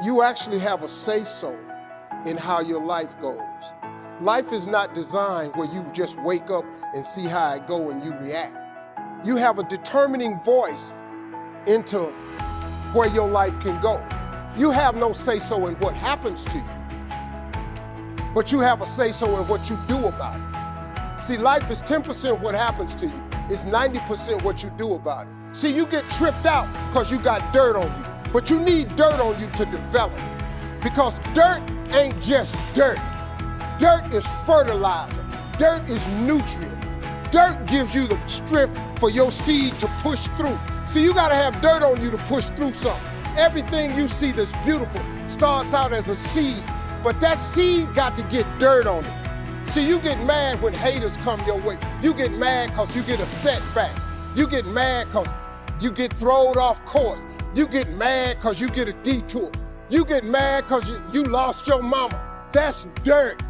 you actually have a say-so in how your life goes. Life is not designed where you just wake up and see how it go and you react. You have a determining voice into where your life can go. You have no say-so in what happens to you, but you have a say-so in what you do about it. See, life is 10% what happens to you. It's 90% what you do about it. See, you get tripped out because you got dirt on you, but you need dirt on you to develop, because dirt ain't just dirt. Dirt is fertilizer. Dirt is nutrient. Dirt gives you the strength for your seed to push through. See, you gotta have dirt on you to push through something. Everything you see that's beautiful starts out as a seed, but that seed got to get dirt on it. See, you get mad when haters come your way. You get mad because you get a setback. You get mad because you get thrown off course. You get mad because you get a detour. You get mad because you lost your mama. That's dirt.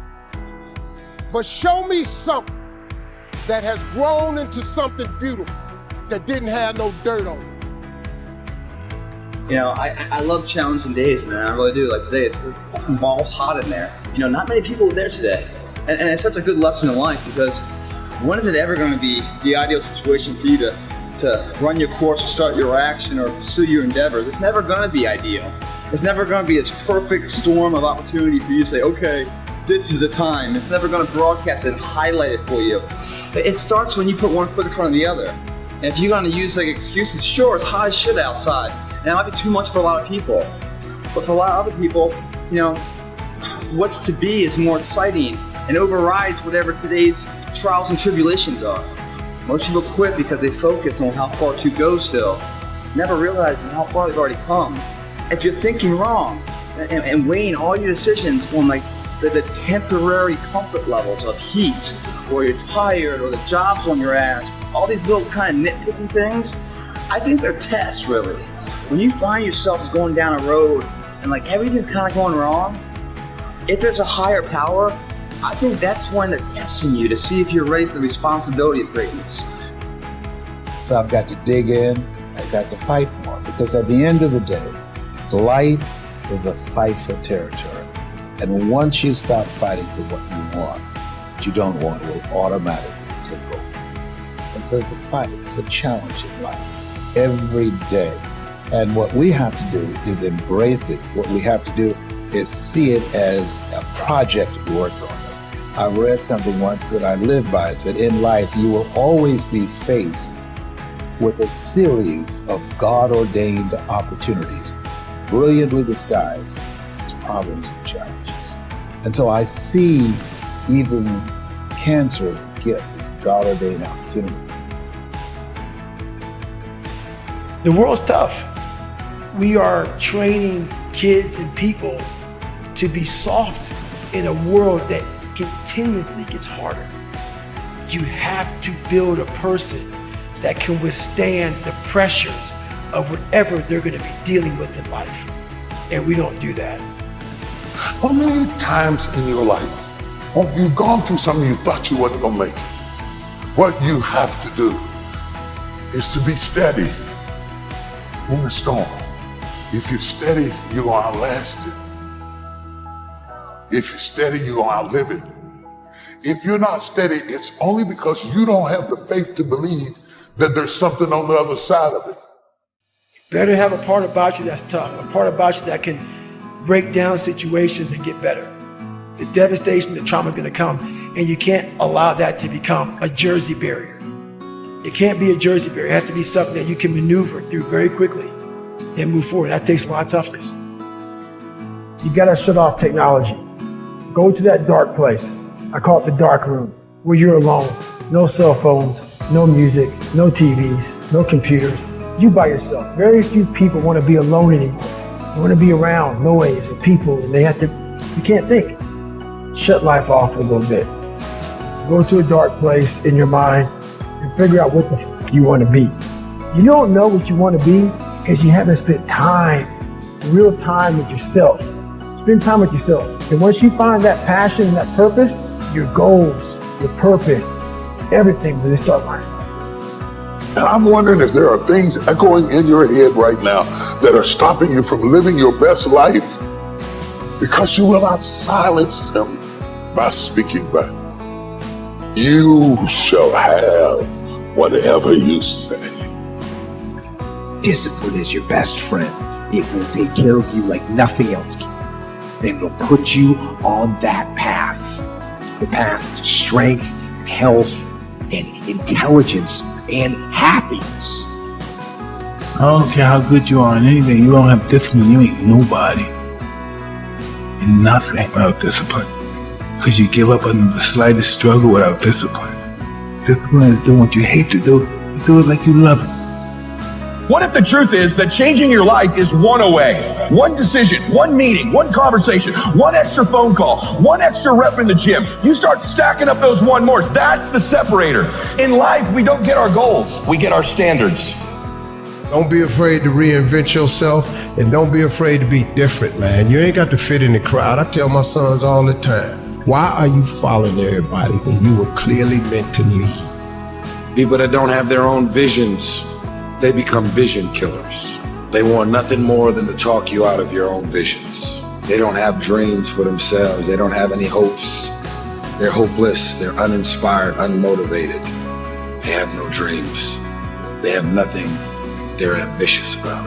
But show me something that has grown into something beautiful that didn't have no dirt on it. You know, I love challenging days, man. I really do. Like today, it's fucking balls hot in there. You know, not many people were there today. And it's such a good lesson in life, because when is it ever going to be the ideal situation for you to run your course or start your action or pursue your endeavors? It's never going to be ideal. It's never going to be this perfect storm of opportunity for you to say, okay, this is the time. It's never going to broadcast it and highlight it for you. It starts when you put one foot in front of the other. And if you're going to use like excuses, sure, it's hot as shit outside. And that might be too much for a lot of people. But for a lot of other people, you know, what's to be is more exciting and overrides whatever today's trials and tribulations are. Most people quit because they focus on how far to go still, never realizing how far they've already come. If you're thinking wrong and weighing all your decisions on like the temporary comfort levels of heat, or you're tired, or the job's on your ass, all these little kind of nitpicking things, I think they're tests, really. When you find yourself going down a road and like everything's kind of going wrong, if there's a higher power, I think that's when they're testing you to see if you're ready for the responsibility of greatness. So I've got to dig in, I've got to fight more, because at the end of the day, life is a fight for territory. And once you stop fighting for what you want, what you don't want will automatically take over. And so it's a fight, it's a challenge in life, every day. And what we have to do is embrace it. What we have to do is see it as a project to work on. I read something once that I live by. It said, in life, you will always be faced with a series of God-ordained opportunities, brilliantly disguised as problems and challenges. And so I see even cancer as a gift, as a God-ordained opportunity. The world's tough. We are training kids and people to be soft in a world that continually gets harder. You have to build a person that can withstand the pressures of whatever they're going to be dealing with in life. And we don't do that. How many times in your life have you gone through something you thought you wasn't going to make it? What you have to do is to be steady in the storm. If you're steady, you're going to outlast it. If you're steady, you're going to outlive it. If you're not steady, it's only because you don't have the faith to believe that there's something on the other side of it. You better have a part about you that's tough, a part about you that can break down situations and get better. The devastation, the trauma is going to come, and you can't allow that to become a Jersey barrier. It can't be a Jersey barrier. It has to be something that you can maneuver through very quickly and move forward. That takes a lot of toughness. You got to shut off technology. Go to that dark place. I call it the dark room, where you're alone. No cell phones, no music, no TVs, no computers. You by yourself. Very few people want to be alone anymore. They want to be around noise and people, and you can't think. Shut life off for a little bit. Go to a dark place in your mind and figure out what the f you want to be. You don't know what you want to be because you haven't spent time, real time with yourself. Spend time with yourself. And once you find that passion and that purpose, your goals, your purpose, everything will start lining up. And I'm wondering if there are things echoing in your head right now that are stopping you from living your best life because you will not silence them by speaking back. You shall have whatever you say. Discipline is your best friend. It will take care of you like nothing else can. And it'll put you on that path. The path to strength, health, and intelligence, and happiness. I don't care how good you are in anything, you don't have discipline, you ain't nobody. And nothing without discipline. Because you give up under the slightest struggle without discipline. Discipline is doing what you hate to do, but do it like you love it. What if the truth is that changing your life is one away? One decision, one meeting, one conversation, one extra phone call, one extra rep in the gym. You start stacking up those one mores. That's the separator. In life, we don't get our goals. We get our standards. Don't be afraid to reinvent yourself, and don't be afraid to be different, man. You ain't got to fit in the crowd. I tell my sons all the time, why are you following everybody when you were clearly meant to lead? People that don't have their own visions, they become vision killers. They want nothing more than to talk you out of your own visions. They don't have dreams for themselves. They don't have any hopes. They're hopeless. They're uninspired, unmotivated. They have no dreams. They have nothing they're ambitious about.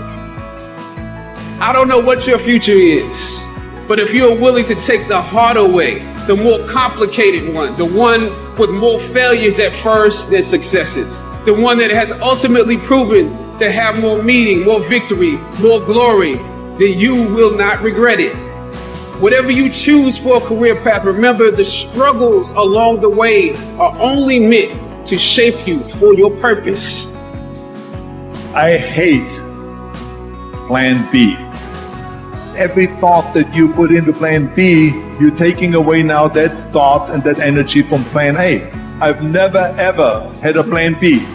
I don't know what your future is, but if you're willing to take the harder way, the more complicated one, the one with more failures at first than successes, the one that has ultimately proven to have more meaning, more victory, more glory, then you will not regret it. Whatever you choose for a career path, remember the struggles along the way are only meant to shape you for your purpose. I hate plan B. Every thought that you put into plan B, you're taking away now that thought and that energy from plan A. I've never ever had a plan B.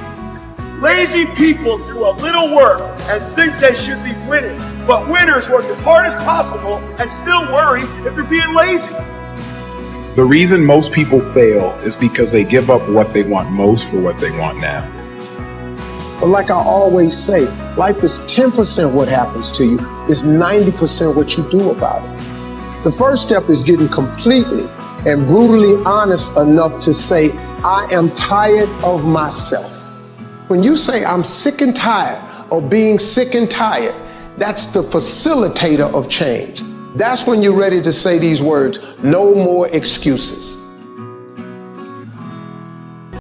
Lazy people do a little work and think they should be winning, but winners work as hard as possible and still worry if they're being lazy. The reason most people fail is because they give up what they want most for what they want now. But like I always say, life is 10% what happens to you, it's 90% what you do about it. The first step is getting completely and brutally honest enough to say, I am tired of myself. When you say, I'm sick and tired of being sick and tired, that's the facilitator of change. That's when you're ready to say these words, no more excuses.